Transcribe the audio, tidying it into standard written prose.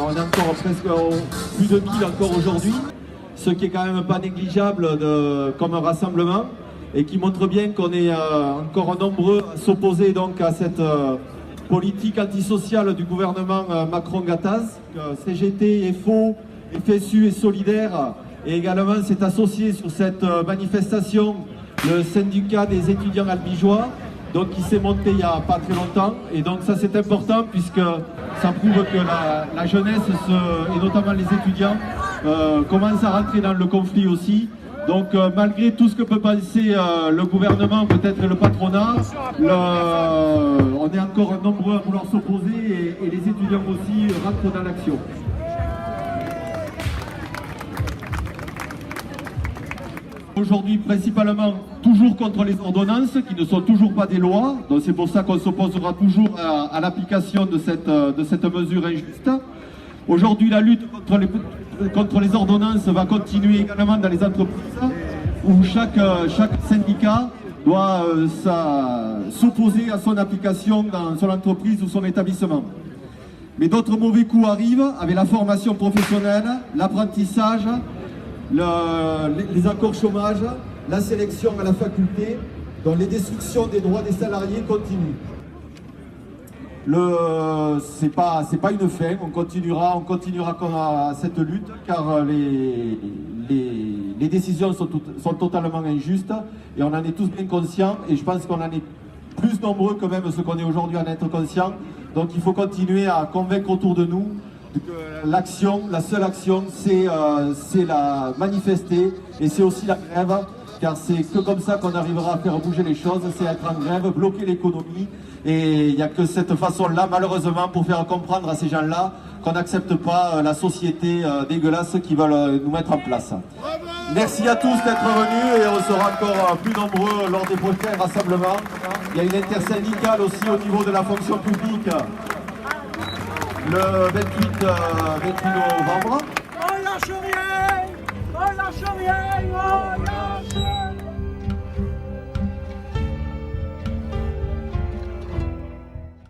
on est encore presque plus de 1000 encore aujourd'hui, ce qui est quand même pas négligeable comme un rassemblement et qui montre bien qu'on est encore nombreux à s'opposer donc à cette politique antisociale du gouvernement Macron-Gattaz. CGT, FO, FSU et Solidaire et également s'est associé sur cette manifestation le syndicat des étudiants albigeois, donc qui s'est monté il n'y a pas très longtemps. Et donc ça c'est important puisque ça prouve que la jeunesse, et notamment les étudiants, commencent à rentrer dans le conflit aussi. Donc malgré tout ce que peut penser le gouvernement, peut-être le patronat, on est encore nombreux à vouloir s'opposer et les étudiants aussi rentrent dans l'action. Aujourd'hui, principalement, toujours contre les ordonnances, qui ne sont toujours pas des lois. Donc c'est pour ça qu'on s'opposera toujours à l'application de cette mesure injuste. Aujourd'hui, la lutte contre les ordonnances va continuer également dans les entreprises, où chaque syndicat doit s'opposer à son application dans son entreprise ou son établissement. Mais d'autres mauvais coups arrivent avec la formation professionnelle, l'apprentissage, les accords chômage, la sélection à la faculté, dont les destructions des droits des salariés continuent. C'est pas une fin, on continuera cette lutte car les décisions sont totalement injustes et on en est tous bien conscients et je pense qu'on en est plus nombreux que même ce qu'on est aujourd'hui à en être conscients. Donc il faut continuer à convaincre autour de nous que la seule action, c'est la manifester et c'est aussi la grève, car c'est que comme ça qu'on arrivera à faire bouger les choses, c'est être en grève, bloquer l'économie. Et il n'y a que cette façon-là, malheureusement, pour faire comprendre à ces gens-là qu'on n'accepte pas la société dégueulasse qu'ils veulent nous mettre en place. Merci à tous d'être venus et on sera encore plus nombreux lors des prochains rassemblements. Il y a une intersyndicale aussi au niveau de la fonction publique le 28 novembre. On lâche rien! On lâche rien!